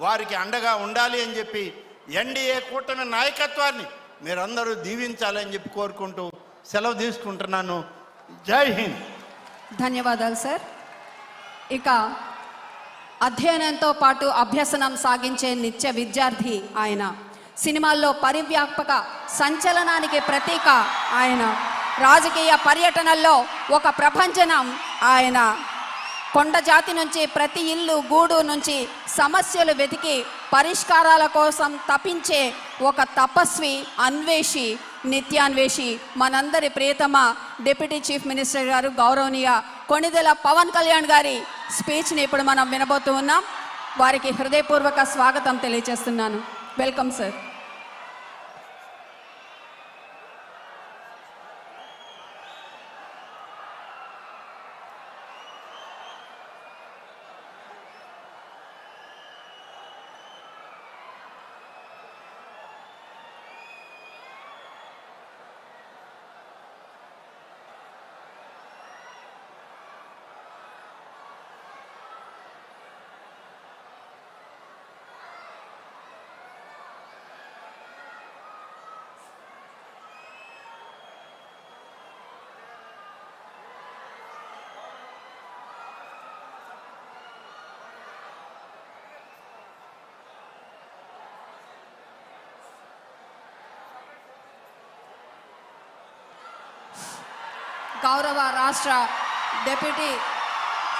వారికి అండగా ఉండాలి అని చెప్పి ఎన్డీఏ కూటమి నాయకత్వాన్ని మీరందరూ దీవించాలని చెప్పి కోరుకుంటూ సెలవు తీసుకుంటున్నాను. జై హింద్. ధన్యవాదాలు సార్. ఇక అధ్యయనంతో పాటు అభ్యసనం సాగించే నిత్య విద్యార్థి ఆయన. సినిమాల్లో పరివ్యాపక సంచలనానికి ప్రతీక ఆయన. రాజకీయ పర్యటనల్లో ఒక ప్రభంజనం ఆయన. కొండ జాతి నుంచి ప్రతి ఇల్లు గూడు నుంచి సమస్యలు వెతికి పరిష్కారాల కోసం తపించే ఒక తపస్వి, అన్వేషి, నిత్యాన్వేషి, మనందరి ప్రియతమ డిప్యూటీ చీఫ్ మినిస్టర్ గారు గౌరవనీయ కొణిదెల పవన్ కళ్యాణ్ గారి స్పీచ్ని ఇప్పుడు మనం వినబోతూ ఉన్నాం. వారికి హృదయపూర్వక స్వాగతం తెలియజేస్తున్నాను. Welcome sir. గౌరవ రాష్ట్ర డిప్యూటీ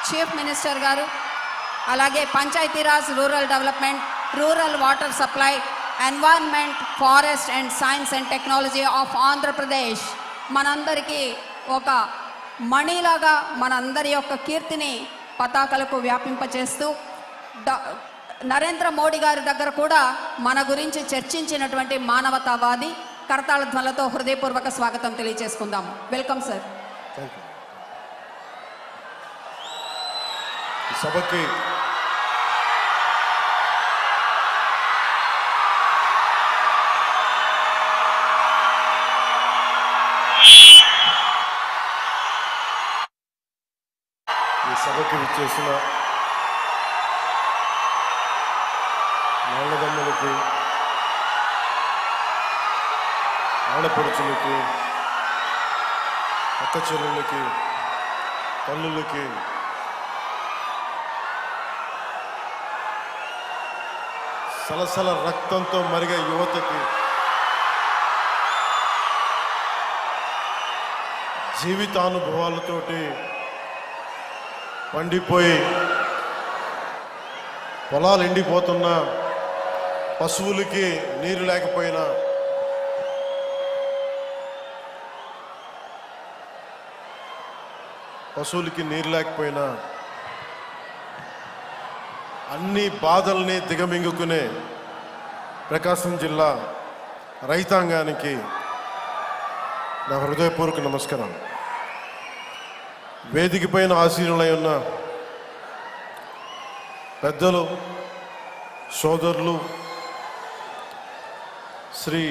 చీఫ్ మినిస్టర్ గారు, అలాగే Panchayati Raj, rural development, rural water supply, environment, forest and science and technology of Andhra Pradesh మనందరికీ ఒక మణిలాగా మనందరి యొక్క కీర్తిని పతాకలకు వ్యాపింపచేస్తూ నరేంద్ర మోడీ గారి దగ్గర కూడా మన గురించి చర్చించినటువంటి మానవతావాది. కరతాళ ధ్వనులతో హృదయపూర్వక స్వాగతం తెలియజేసుకుందాం. Welcome sir. సభకి విచ్చేసిన నాన్నదమ్ములకి, ఆడపడుచులకి, అక్క చెల్లెళ్ళకి, తల్లులకి, సలసల రక్తంతో మరిగే యువతకి, జీవితానుభవాలతోటి పండిపోయి పొలాలు ఎండిపోతున్నా, పశువులకి నీరు లేకపోయినా, అన్ని బాధల్ని దిగమింగుకునే ప్రకాశం జిల్లా రైతాంగానికి నా హృదయపూర్వక నమస్కారం. వేదిక పైన ఆశీనులై ఉన్న పెద్దలు, సోదరులు, శ్రీ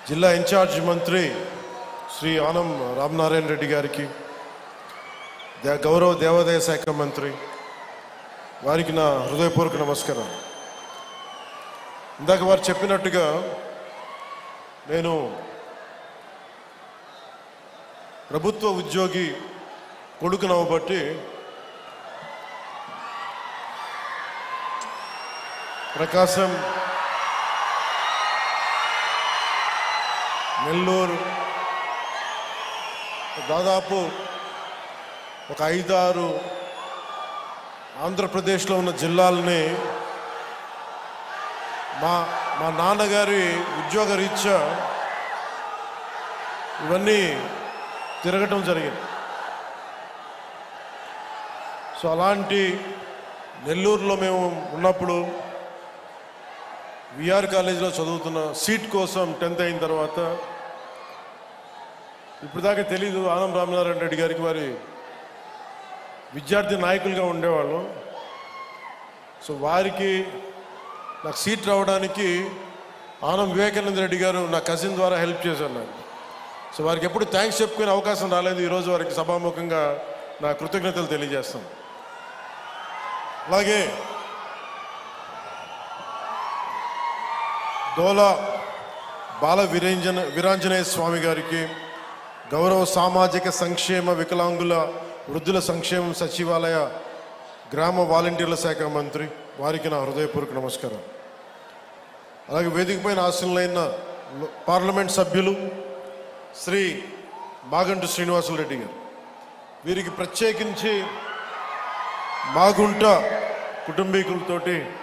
జిల్లా ఇన్ఛార్జ్ మంత్రి శ్రీ ఆనం రామనారాయణ రెడ్డి గారికి, గౌరవ దేవాదాయ శాఖ మంత్రి వారికి నా హృదయపూర్వక నమస్కారం. ఇందాక వారు చెప్పినట్టుగా నేను ప్రభుత్వ ఉద్యోగి కొడుకునవ్వబట్టి ప్రకాశం, నెల్లూరు, దాదాపు ఒక 5-6 ఆంధ్రప్రదేశ్లో ఉన్న జిల్లాలని మా నాన్నగారి ఉద్యోగరీత్యా ఇవన్నీ తిరగటం జరిగింది. సో అలాంటి నెల్లూరులో మేము ఉన్నప్పుడు విఆర్ కాలేజీలో చదువుతున్న సీట్ కోసం 10th అయిన తర్వాత ఇప్పుడు దాకా తెలీదు, ఆనం రామనారాయణ రెడ్డి గారికి వారి విద్యార్థి నాయకులుగా ఉండేవాళ్ళు. సో వారికి నాకు సీట్ రావడానికి ఆనం వివేకానంద రెడ్డి గారు నా కజిన్ ద్వారా హెల్ప్ చేశారు నాకు. సో వారికి ఎప్పుడు థ్యాంక్స్ చెప్పుకునే అవకాశం రాలేదు. ఈరోజు వారికి సభాముఖంగా నా కృతజ్ఞతలు తెలియజేస్తాను. అలాగే దోల బాల వీరాంజనేయ స్వామి గారికి, గౌరవ సామాజిక సంక్షేమ వికలాంగుల వృద్ధుల సంక్షేమం సచివాలయ గ్రామ వాలంటీర్ల శాఖ మంత్రి వారికి నా హృదయపూర్వక నమస్కారం. అలాగే వేదికపైన ఆశీనులైన పార్లమెంట్ సభ్యులు శ్రీ మాగంటి శ్రీనివాసులరెడ్డి గారు, వీరికి ప్రత్యేకించి మాగుంట కుటుంబీకులతోటి